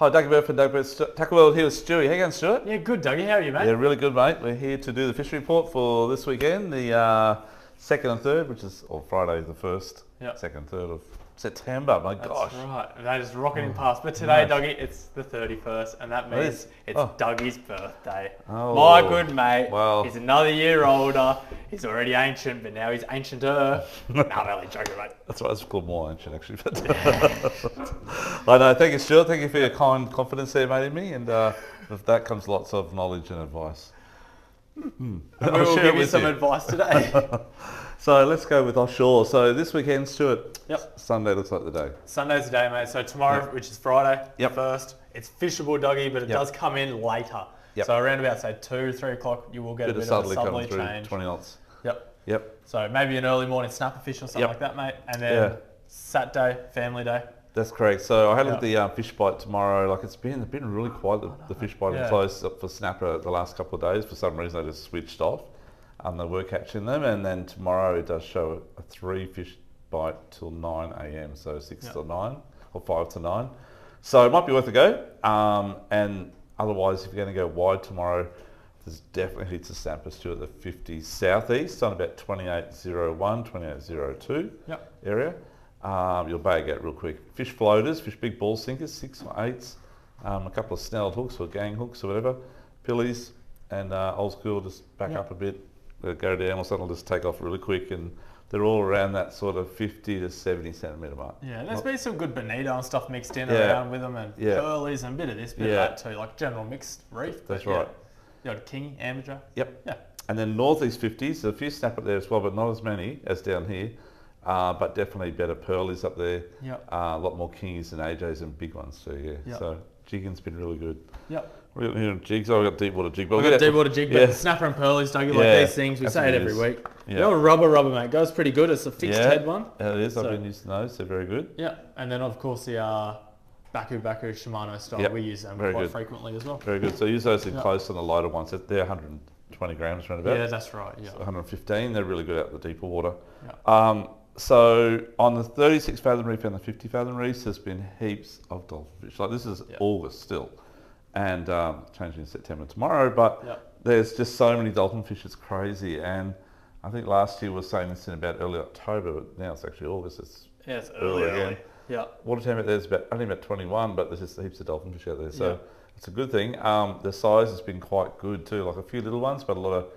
Hi, Dougie Burke from Doug Burke's Tackle World here with Stewie. How you going, Stuart? Yeah, good, Dougie. How are you, mate? Yeah, really good, mate. We're here to do the fishing report for this weekend, the 2nd and 3rd, which is Friday the 1st, 2nd and 3rd of September. My gosh. That's right. That is rocketing past. But today, Dougie, it's the 31st, and that means it's Dougie's birthday. Oh. My good mate. Well. He's another year older. He's already ancient, but now he's ancienter. No, I'm only joking, mate. That's right, it's called more ancient, actually. But I know, thank you, Stuart. Thank you for your kind confidence there, mate, in me. And with that comes lots of knowledge and advice. And we will give you some advice today. So let's go with offshore. So this weekend, Stuart, Sunday looks like the day. Sunday's the day, mate. So tomorrow, which is Friday, Yep. first, it's fishable, Dougie, but it does come in later. Yep. So around about, say, 2, 3 o'clock, you will get a bit of a southerly change. 20 knots. Yep. So maybe an early morning snapper fish or something like that, mate. And then Saturday, family day. That's correct. So I had a look at the fish bite tomorrow. Like it's been really quiet, the fish bite close up for snapper the last couple of days. For some reason, they just switched off. They were catching them, and then tomorrow it does show a 3 fish bite till 9 a.m. So 6 till 9 or 5 to 9. So it might be worth a go. And otherwise, if you're going to go wide tomorrow, there's definitely heaps of snappers too at the 50 southeast on about 2801, 2802 area. You'll bag out real quick. Fish floaters, fish big ball sinkers, 6 or 8s, a couple of snelled hooks or gang hooks or whatever, pillies, and old school just back up a bit, go down or something, will just take off really quick, and they're all around that sort of 50 to 70 centimetre mark. Yeah, there's been some good bonito and stuff mixed in around with them, and curlies and a bit of this, bit of that too, like general mixed reef. That's right. You got a kingy, amateur. Yep. Yeah. And then northeast 50s, a few snap up there as well, but not as many as down here. But definitely better pearlies up there. Yep. A lot more kingies and AJs and big ones too, Yep. So jigging's been really good. Yep. We're here on jigs. I've got deep water jig. I've got deep water jig, but snapper and pearlies, Dougie, like these things, we say it every week. Yeah. The old rubber, mate, goes pretty good. It's a fixed head one. Yeah, it is. I've been using those. They're very good. Yeah. And then, of course, the Baku Shimano style. We use them quite frequently as well. Very good. So use those in close on the lighter ones. They're 120 grams round about. Yeah, that's right. Yeah. So 115. They're really good out in the deeper water. Yeah. So on the 36 fathom reef and the 50 fathom reefs, there's been heaps of dolphin fish. Like this is August still, and changing in September tomorrow. But there's just so many dolphin fish. It's crazy. And I think last year was saying this in about early October, but now it's actually August. It's early again. Yeah. Water temperature there's only about 21, but there's just heaps of dolphin fish out there. So it's a good thing. The size has been quite good too, like a few little ones, but a lot of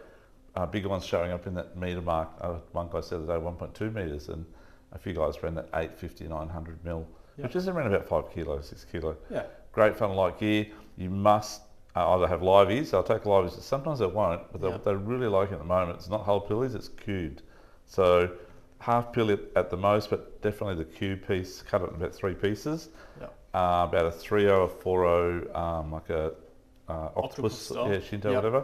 bigger ones showing up in that metre mark. One guy said the other day 1.2 metres, and a few guys ran that 850, 900 mil, which is around about 5 kilos, 6 kilo. Yeah. Great fun light gear. You must either have liveys. I'll take liveys. Sometimes they won't, but they really like it at the moment. It's not whole pillies, it's cubed. So half pilly at the most, but definitely the cube piece, cut it in about 3 pieces. Yeah. About a 3.0 or 4.0, like a octopus Shinto, whatever.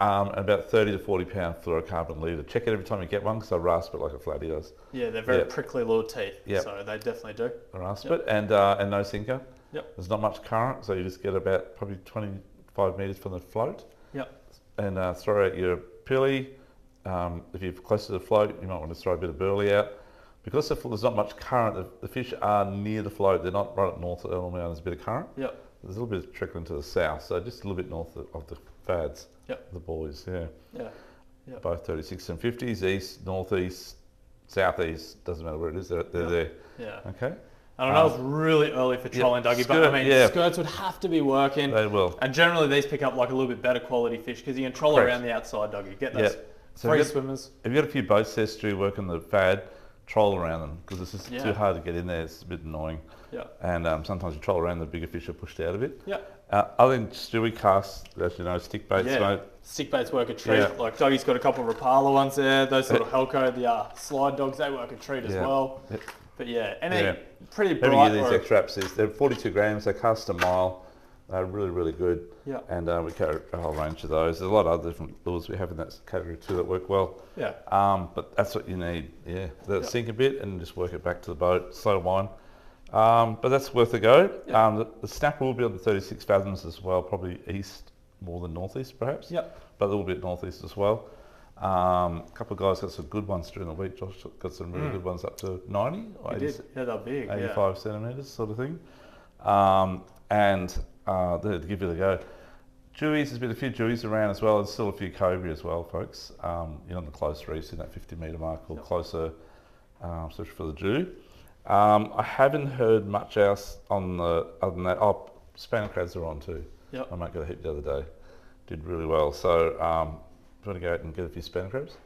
And about 30 to 40 pound fluorocarbon leader. Check it every time you get one because they rasp it like a flatty does. Yeah, they're very prickly little teeth, so they definitely do. They rasp it, and no sinker. Yep. There's not much current, so you just get about probably 25 metres from the float. Yep. And throw out your pilly. If you're close to the float, you might want to throw a bit of burley out. Because there's not much current, the fish are near the float. They're not right up north of Earl Mound. There's a bit of current. Yep. There's a little bit of trickling to the south, so just a little bit north of the fads. Yep. The boys, Yeah. Both 36 and 50s, east, northeast, southeast, doesn't matter where it is, they're there. Yeah. Okay. I don't know, it's really early for trolling, Dougie, but I mean, skirts would have to be working. They will. And generally these pick up like a little bit better quality fish because you can troll around the outside, Dougie. Get those free swimmers. If you've got a few boats there, Stu, working the fad, troll around them because it's just too hard to get in there. It's a bit annoying. Yeah. And sometimes you troll around, the bigger fish are pushed out of it. Yeah. Other than Stewie casts, as you know, stick baits, mate. Stick baits work a treat. Yeah. Like Dougie's got a couple of Rapala ones there. Those sort of Helco, the slide dogs, they work a treat as well. Yep. But and they're pretty bright. Every year these X-Raps, they're 42 grams, they cast a mile. They're really, really good. Yeah. And we carry a whole range of those. There's a lot of other different lures we have in that category too that work well. Yeah. But that's what you need. Yeah. Sink a bit and just work it back to the boat, slow wind. But that's worth a go. Yeah. The snapper will be on the 36 fathoms as well, probably east more than northeast perhaps. Yep. But a little bit northeast as well. A couple of guys got some good ones during the week. Josh got some really good ones up to 90 or 80, did. Yeah, they're big. 85 centimetres sort of thing. and to give it a go. Jewies, there's been a few Jewies around as well. There's still a few cobra as well, folks. On the close reefs in that 50 metre mark or closer, especially for the Jew. I haven't heard much else other than that. Oh, Spanish crabs are on too. Yep. I might get a heap the other day. Did really well. So if you want to go out and get a few Spanish crabs,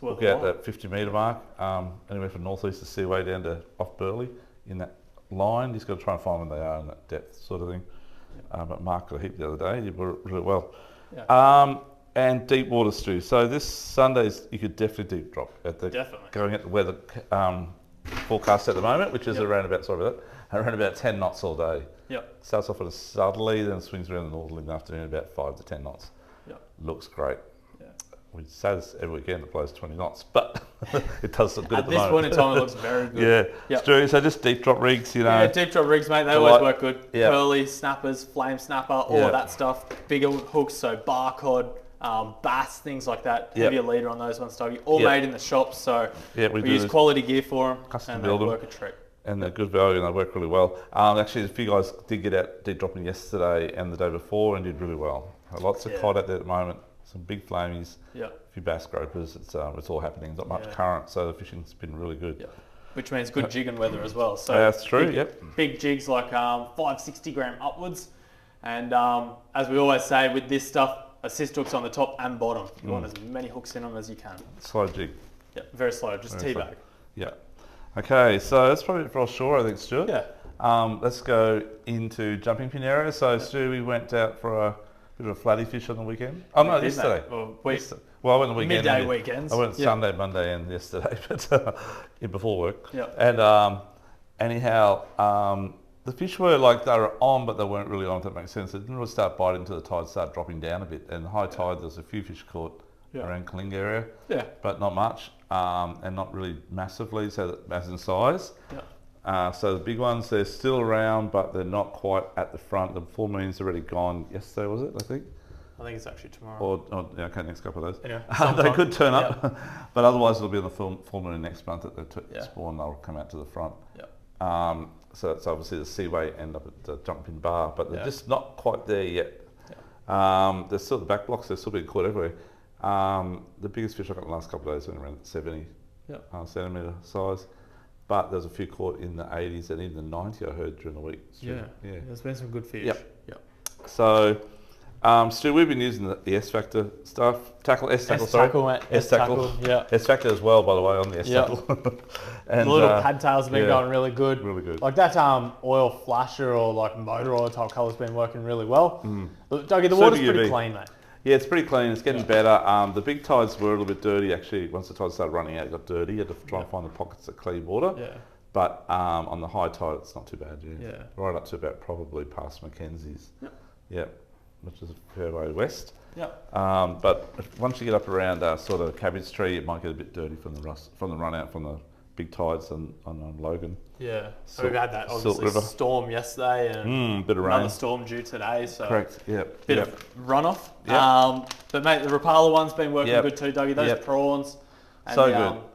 look out that 50 metre mark, anywhere from northeast of Seaway down to off Burleigh in that line. Just got to try and find where they are in that depth sort of thing. But Mark got a heap the other day. He did really well. Yeah. And deep water stew. So this Sundays you could definitely deep drop at the going at the weather forecast at the moment, which is around about 10 knots all day. Yep. Starts off at a southerly, then swings around the northerly in the afternoon about 5 to 10 knots. Yep. Looks great. Yeah. We say this every weekend, it blows 20 knots, but it does look good at the moment. At this point in time, it looks very good. Yeah. Yep. So just deep drop rigs, Yeah, deep drop rigs, mate. They always work good. Yep. Pearly, snappers, flame snapper, all of that stuff. Bigger hooks, so bar cod, bass, things like that. Heavier leader on those ones, Dougie. All made in the shops, so we use quality gear for them, and they work a treat. And they're good value and they work really well. Actually, a few guys did get out deep dropping yesterday and the day before and did really well. Lots of cod out there at the moment, some big flamies, a few bass gropers. It's all happening. Not much current, so the fishing's been really good. Yep. Which means good jigging weather as well. So that's true. Big jigs like 560 gram upwards, and as we always say with this stuff, assist hooks on the top and bottom. You want as many hooks in them as you can. Slow jig. Yeah, very slow. Just teabag. Yeah. Okay, so that's probably it for offshore, I think, Stuart. Yeah. Let's go into jumping pin area. So, Stu, we went out for a bit of a flatty fish on the weekend. Oh, no, yesterday. Well, I went the weekend. Midday weekends. I went Sunday, Monday, and yesterday, but before work. Yeah. And anyhow, the fish were like they were on, but they weren't really on, if that makes sense. They didn't really start biting until the tide started dropping down a bit. And high tide, there was a few fish caught around Kalinga area. Yeah. But not much. And not really massively, so as in size. Yeah. So the big ones, they're still around, but they're not quite at the front. The full moon's already gone yesterday, was it, I think? I think it's actually tomorrow. Okay, next couple of those. Anyway, they could turn up, but otherwise it'll be on the full moon next month that they spawn, they'll come out to the front. Yeah. So that's obviously the Seaway end up at the jumping bar, but they're just not quite there yet. Yeah. There's still the back blocks, they're still being caught everywhere. The biggest fish I got in the last couple of days went around 70 centimetre size, but there's a few caught in the 80s and even the 90 I heard during the week. Yeah, there's been some good fish. Yep. So, Stu, we've been using the S-Factor stuff. S-Tackle, S-Tackle, yeah. S-Factor as well, by the way, on the S-Tackle. And the little pad tails have been going really good. Really good. Like that oil flasher or like motor oil type colour's been working really well. Dougie, the water's pretty clean, mate. Yeah, it's pretty clean. It's getting better. The big tides were a little bit dirty, actually. Once the tide started running out, it got dirty. You had to try and find the pockets of clean water. Yeah. But on the high tide, it's not too bad. Yeah. Right up to about probably past Mackenzie's. Yeah. Which is a fair way west. Yeah. But once you get up around sort of Cabbage Tree, it might get a bit dirty from the run out from the big tides on Logan. Yeah. So we've had that obviously storm yesterday and bit of rain. Another storm due today. So correct. Yeah. Bit of runoff. Yeah. But mate, the Rapala one's been working good too, Dougie. Those prawns. And so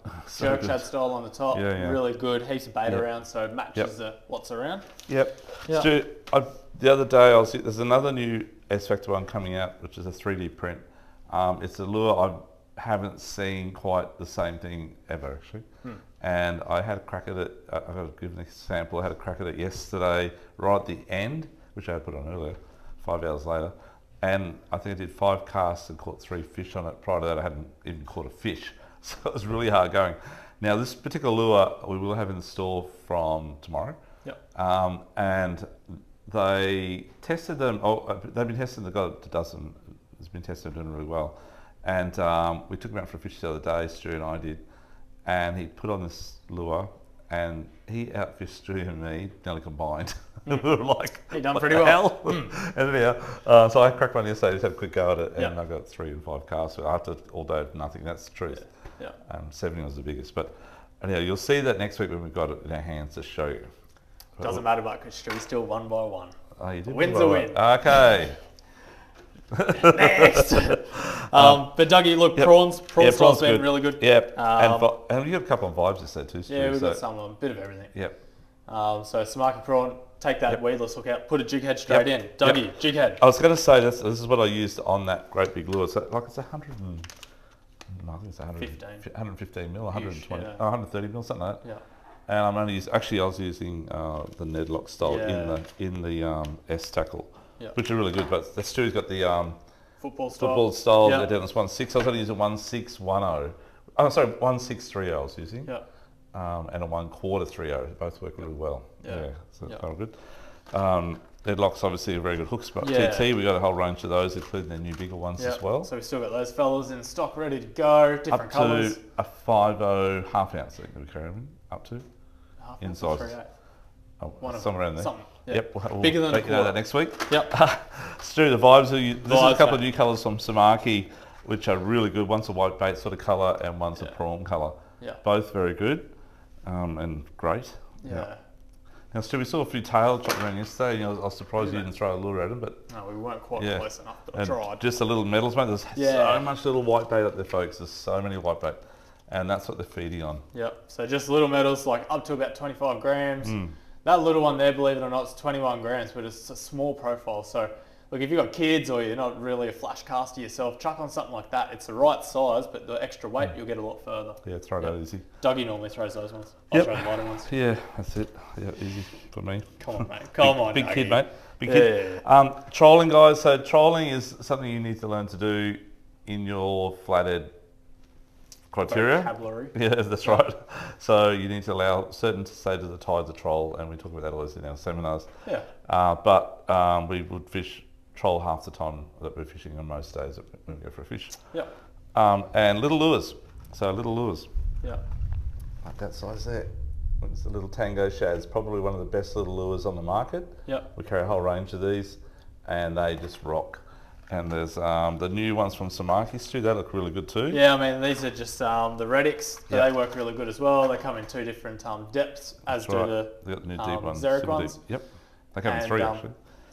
good. Jerk shad style on the top. Yeah. Really good. Heaps of bait around, so matches what's around. Yep. Stu, the other day there's another new S-Factor one coming out, which is a 3D print. It's a lure I haven't seen quite the same thing ever, actually. And I had a crack at it. I've got to give an example. I had a crack at it yesterday, right at the end, which I had put on earlier, 5 hours later. And I think I did 5 casts and caught 3 fish on it. Prior to that, I hadn't even caught a fish. So it was really hard going. Now, this particular lure we will have in store from tomorrow. Yep. And they tested them. They've been testing. They've got a dozen. It's been tested, doing really well. And we took him out for a fish the other day. Stu and I did. And he put on this lure, and he outfished Stu and me nearly combined. We were like, he done pretty well. And anyhow, so I cracked one yesterday. Just had a quick go at it, and I got 3 and 5 casts after all day of nothing. That's the truth. Yeah. 70 was the biggest, but anyhow, you'll see that next week when we've got it in our hands to show you. Doesn't matter about because Stu's still 1 by 1. Oh, you did. Win's a win. Okay. Next. But Dougie, look, prawns style's been really good. Yep. And we got a couple of vibes yesterday too. Yeah, we've got some of them, bit of everything. Yep. So Samaki prawn, take that weedless hook out, put a jig head straight in. Dougie, jig head. I was going to say this is what I used on that great big lure. So like it's 100 and, I think it's 115 mil, 120, 130 mil, something like that. Yeah. And I'm only I was using the Nedlock style in the S tackle, which are really good. But the Stu's got the football style. They're down this 1.6. I was only using 1.610. Oh, sorry, 1.630 I was using. Yeah. And a 1/4 30. Both work really well. Yeah. So kind of good. Nedlock's obviously a very good hook spot. TT, we got a whole range of those, including their new bigger ones as well. So we've still got those fellas in stock, ready to go. Different colours. Up to a 5.0 half ounce. That we carry them up to in sizes. Somewhere around there. Something. Yep. We'll bigger than a quarter. That next week. Yep. Stu, the vibes. This is a couple of new colours from Samaki, which are really good. One's a white bait sort of colour, and one's a prawn colour. Yeah. Both very good, and great. Yeah. Now, Stu, we saw a few tails dropping around yesterday. I was surprised you didn't throw a lure at them, but no, we weren't quite close enough. But I tried. Just a little metals, mate. There's so much little white bait up there, folks. There's so many white bait, and that's what they're feeding on. Yep. So just little metals, like up to about 25 grams. That little one there, believe it or not, it's 21 grams, but it's a small profile. So, look, if you've got kids or you're not really a flash caster yourself, chuck on something like that. It's the right size, but the extra weight, you'll get a lot further. Yeah, throw it out easy. Dougie normally throws those ones. I'll throw the lighter ones. Yeah, that's it. Yeah, easy for me. Come on, mate. Come on, big Dougie. kid, mate. Big kid. Trolling, guys. So trolling is something you need to learn to do in your flathead criteria. Vocabulary. Yeah, that's right. So you need to allow certain stages of the tide to troll, and we talk about that always in our seminars. Yeah. But we would troll half the time that we're fishing on most days that we go for a fish. Yeah. And little lures. So little lures. Yeah. Like that size there. It's the little Tango Shad's probably one of the best little lures on the market. Yeah. We carry a whole range of these, and they just rock. And there's the new ones from Samaki, Stu, they look really good too. Yeah, I mean, these are just the Redix. They work really good as well. They come in two different depths, as do the new deep ones. Xeric ones. Yep. They come in three, actually.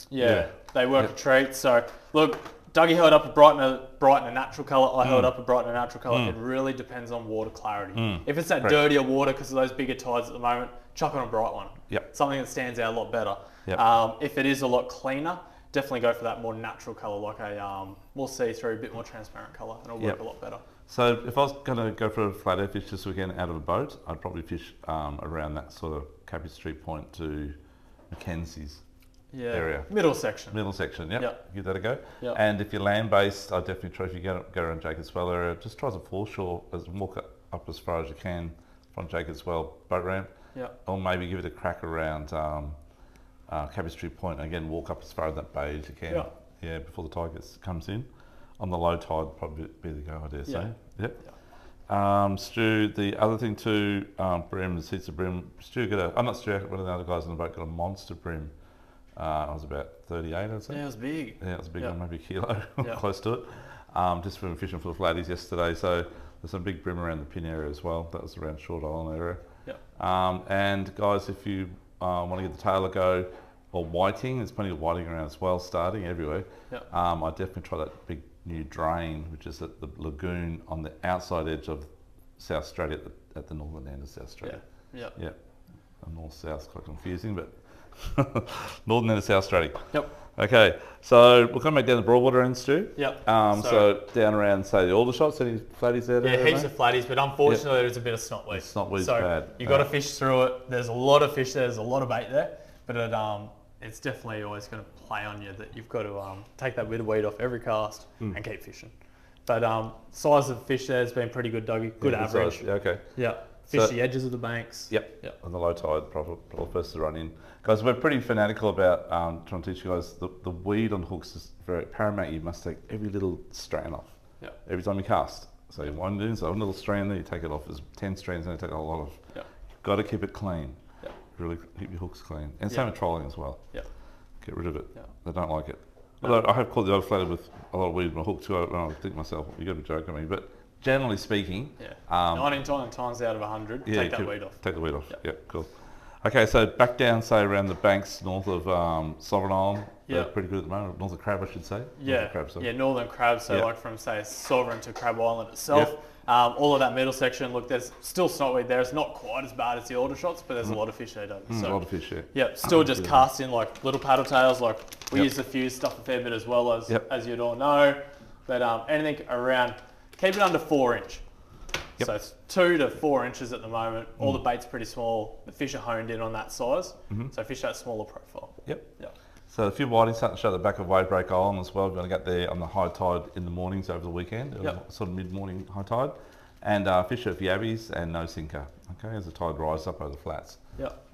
Yeah, they work a treat. So, look, Dougie held up a bright and a natural colour. I held up a bright and a natural colour. It really depends on water clarity. If it's that dirtier water because of those bigger tides at the moment, chuck on a bright one. Yep. Something that stands out a lot better. Yep. If it is a lot cleaner, definitely go for that more natural colour, like a more see-through, a bit more transparent colour, and it'll work a lot better. So if I was going to go for a flathead fish this weekend out of a boat, I'd probably fish around that sort of Cappy Street Point to Mackenzie's area. Middle section. Give that a go. Yep. And if you're land-based, I'd definitely try, if you go around Jacobs Well area, just try the foreshore, walk up as far as you can from Jacobs Well boat ramp. Or maybe give it a crack around Cappy Street Point, and again walk up as far as that bay as you can. Before the tide comes in. On the low tide, probably be the go, I dare say. Stu, the other thing too, brim, the seats of brim. Stu got one of the other guys on the boat got a monster brim. I was about 38, I'd say. Yeah, it was big. Yeah, it was a big one, maybe a kilo, close to it. Just from fishing for the flatties yesterday, so there's some big brim around the Pin area as well. That was around Short Island area. And guys, if you want to get the tail a go, or whiting, there's plenty of whiting around as well, starting everywhere. I definitely try that big new drain, which is at the lagoon on the outside edge of South Australia, at the northern end of South Australia. North-south, quite confusing, but northern end of South Australia. Okay, so we're coming back down the Broadwater end, Stu. So down around, say, the Aldershots, any flatties there? Yeah, heaps of flatties, but unfortunately there's a bit of snotweed. Snotweed's so bad. You've got to fish through it. There's a lot of fish there, there's a lot of bait there, but it's definitely always going to play on you that you've got to take that bit of weed off every cast and keep fishing. But size of the fish there has been pretty good, Dougie. Good average. Fish the edges of the banks. On the low tide, probably first to run in. Guys, we're pretty fanatical about trying to teach you guys the weed on hooks is very paramount. You must take every little strand off. Every time you cast. So one little strand there, you take it off. There's 10 strands and you take a lot of. You've got to keep it clean. Really keep your hooks clean. And same with trolling as well. Get rid of it. They don't like it. Although I have caught the odd flathead with a lot of weed in my hook too. I think to myself, you've got to be joking me. But generally speaking, 99 times out of 100, take that weed off. Take the weed off. Cool. Okay, so back down, say around the banks north of Sovereign Island. They're pretty good at the moment. North of Crab, I should say. Yeah, Northern Crab. So like from say Sovereign to Crab Island itself. All of that middle section. Look, there's still snotweed there. It's not quite as bad as the Aldershots, but there's a lot of fish there, don't so, a lot of fish, still just cast in like little paddle tails. Like we use the fuse stuff a fair bit as well as you'd all know. But anything around, keep it under 4 inch. So it's 2 to 4 inches at the moment. All the bait's pretty small. The fish are honed in on that size. So fish that smaller profile. So a few whitings starting to show the back of Wadebreak Island as well. We're going to get there on the high tide in the mornings over the weekend, sort of mid-morning high tide. And fish of yabbies and no sinker, okay, as the tide rises up over the flats.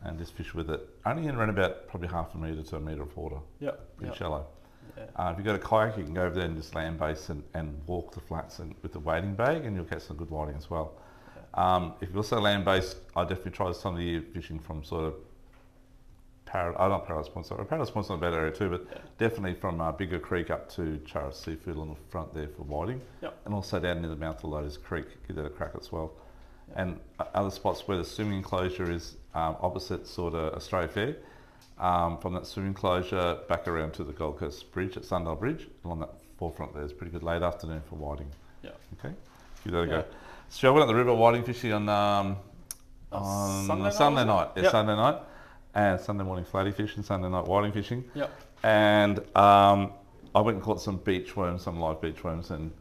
And just fish with it. Only in around about probably half a metre to a metre of water. Pretty shallow. If you've got a kayak, you can go over there and just land base and walk the flats with the wading bag, and you'll catch some good whiting as well. If you're also land based, I definitely try some of the year fishing from sort of not Paradise Point, sorry. Paradise Point's not a bad area too, but definitely from Bigger Creek up to Charis Seafood on the front there for whiting. And also down near the mouth of Lotus Creek, give that a crack as well. And other spots where the swimming enclosure is opposite sort of Australia Fair. From that swimming enclosure back around to the Gold Coast Bridge at Sundale Bridge, along that forefront there is pretty good late afternoon for whiting. Okay, give that a go. So I went up the river whiting fishing on Sunday night. Sunday night, and Sunday morning flatty fishing, Sunday night whiting fishing. And I went and caught some beach worms, some live beach worms, and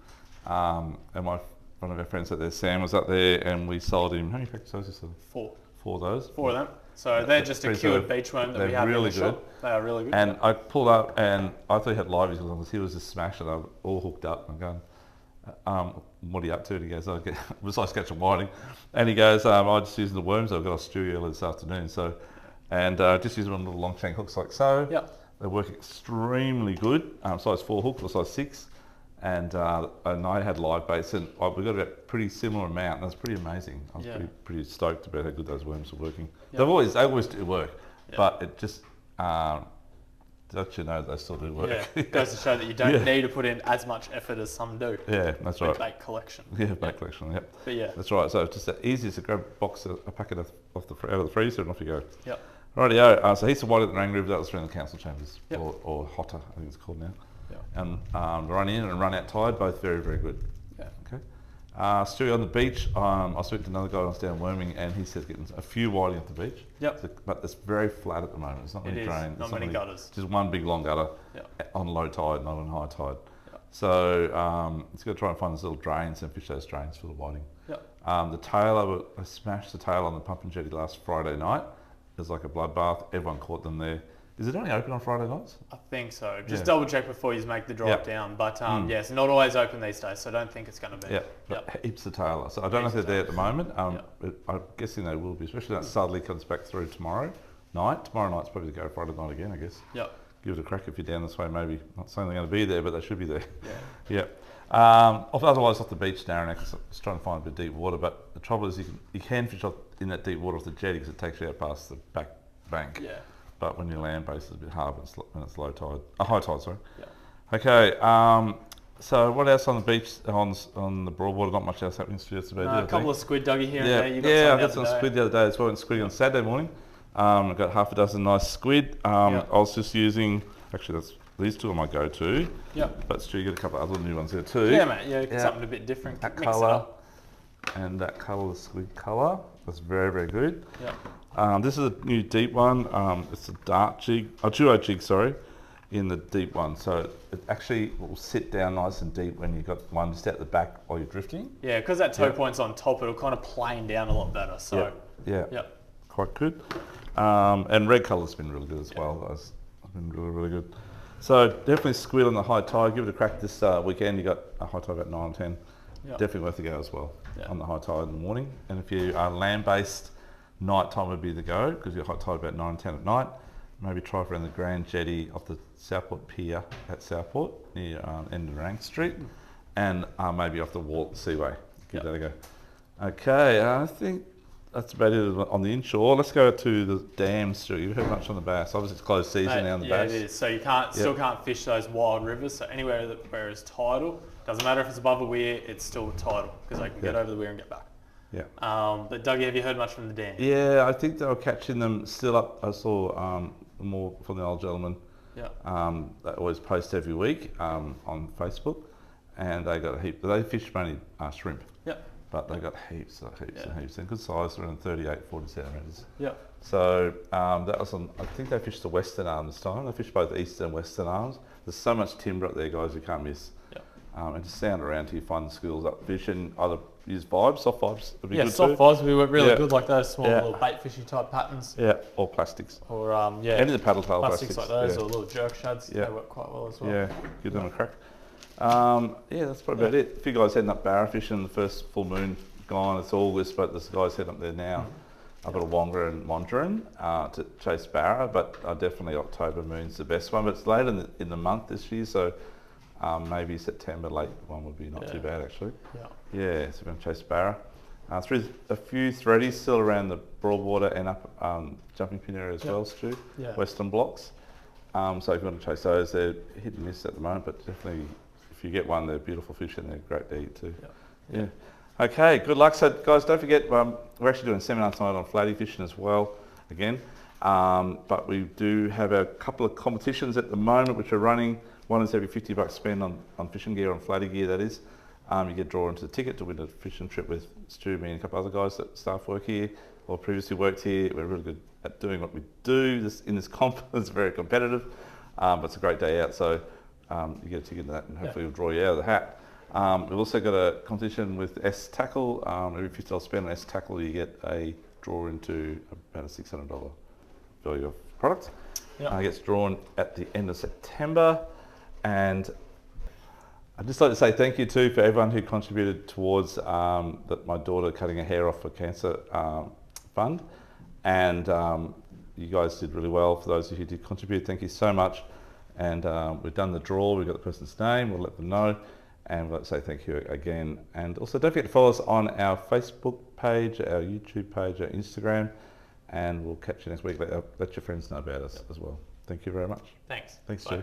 one of our friends out there, Sam, was up there, and we sold him. How many packets of those? 4. 4 of those. 4 of them. So they're just a cured beach worm that we have in the shop. They are really good. And I pulled up, and I thought he had liveys because he was just smashing. I was all hooked up. I'm going, what are you up to? And he goes, besides catching whiting. And he goes, I just using the worms I've got off Stewie earlier this afternoon. So, and just using them on little long shank hooks like so. They work extremely good. Size 4 hook or size 6. And I had live baits, and we got a pretty similar amount, and that's pretty amazing. I was pretty stoked about how good those worms are working. They always do work, but it just don't you know they still do work. It goes to show that you don't need to put in as much effort as some do. That's right. Bait collection. Bait collection. But that's right. So it's just easy to grab a packet out of the freezer, and off you go. Rightio. So he's the white at the Range River. That was around the council chambers, or Hotter, I think it's called now. And run in and run out tide, both very, very good. Okay. Stewie on the beach, I spoke to another guy who was down worming, and he said getting a few whiting off the beach. But it's very flat at the moment. It's not many drains. Not many gutters. Just one big long gutter on low tide, not on high tide. So it's got to try and find those little drains and fish those drains for the whiting. The tail, I smashed the tail on the pump and jetty last Friday night. It was like a bloodbath. Everyone caught them there. Is it only open on Friday nights? I think so. Just double check before you make the drive down. But it's not always open these days, so I don't think it's going to be. Heaps of tailor. So I don't know if they're there at the moment. I'm guessing they will be, especially that southerly comes back through tomorrow night. Tomorrow night's probably the go Friday night again, I guess. Give it a crack if you're down this way, maybe. Not saying they're going to be there, but they should be there. Otherwise off the beach, Darren, just trying to find a bit of deep water. But the trouble is you can fish in that deep water off the jetty because it takes you out past the back bank. But when you land base, it's a bit hard when it's low tide. High tide, sorry. Okay. So what else on the beach, on the Broadwater? Not much else happening. A couple of squid, Dougie, here and there. I got some squid the other day as well. I went squidding on Saturday morning. I got half a dozen nice squid. I was just using, actually these two are my go-to. But Stu, you got a couple of other new ones there too. Something a bit different. That colour and that colour, the squid colour, that's very, very good. This is a new deep one. It's a dart jig, duo jig, sorry, in the deep one. So it actually will sit down nice and deep when you've got one just out the back while you're drifting. Because that toe point's on top, it'll kind of plane down a lot better. So quite good. And red colour's been really good as well. It's been really, really good. So definitely squid on the high tide. Give it a crack this weekend. You got a high tide about 9 or 10. Definitely worth a go as well on the high tide in the morning. And if you are land-based, night time would be the go because you're high tide about 9 and 10 at night. Maybe try around the Grand Jetty off the Southport Pier at Southport near end of Rank Street, and maybe off the Walton Seaway. Give that a go. Okay, I think that's about it on the inshore. Let's go to the dams. Stu, you've heard much on the bass. Obviously, it's closed season now on the bass. It is. So you still can't fish those wild rivers. So anywhere where it's tidal, doesn't matter if it's above a weir, it's still tidal because they can get over the weir and get back. Yeah. But Dougie, have you heard much from the Dan? Yeah, I think they were catching them still up. I saw more from the old gentleman. Yeah. They always post every week on Facebook, and they got a heap. They fish mainly shrimp. Yeah. But they got heaps and heaps, and good size, around 38, 40 centimetres. Yeah. So that was on, I think they fished the Western Arm this time. They fished both Eastern and Western Arms. There's so much timber up there, guys, you can't miss. Yeah. And just sound around till you find the schools up fishing, either use vibes, soft vibes would be good soft too. vibes would be really good, like those small little bait fishy type patterns. Yeah, or plastics. Or any of the paddle tail plastics. Like those, or little jerk shads, they work quite well as well. Yeah, give them a crack. That's probably about it. A few guys heading up Barra fishing, the first full moon gone, it's August, but there's guys heading up there now. I've got a Wonga and Mondrian to chase Barra, but definitely October moon's the best one. But it's late in the month this year, so maybe September late one would be not too bad actually. Yeah, so we're going to chase Barra. Through a few threadies still around the Broadwater and up Jumping Pin area as well, Stu. Western blocks. So if you want to chase those, they're hit and miss at the moment, but definitely if you get one, they're beautiful fish and they're great to eat too. Yeah. Okay, good luck. So guys, don't forget, we're actually doing a seminar tonight on flatty fishing as well, again. But we do have a couple of competitions at the moment which are running. One is every $50 spend on fishing gear, on flatty gear that is. You get drawn into the ticket to win a fishing trip with Stu, me and a couple other guys that staff work here or previously worked here. We're really good at doing what we do in this comp. It's very competitive, but it's a great day out. So you get a ticket to that and hopefully we'll draw you out of the hat. We've also got a competition with S Tackle. Every $50 spend on S Tackle, you get a draw into about a $600 value of product. It gets drawn at the end of September. And I'd just like to say thank you too for everyone who contributed towards my daughter cutting her hair off for cancer fund. And you guys did really well. For those of you who did contribute, thank you so much. And we've done the draw, we've got the person's name, we'll let them know. And we'd like to say thank you again. And also don't forget to follow us on our Facebook page, our YouTube page, our Instagram, and we'll catch you next week. Let your friends know about us as well. Thank you very much. Thanks. Thanks, Stu.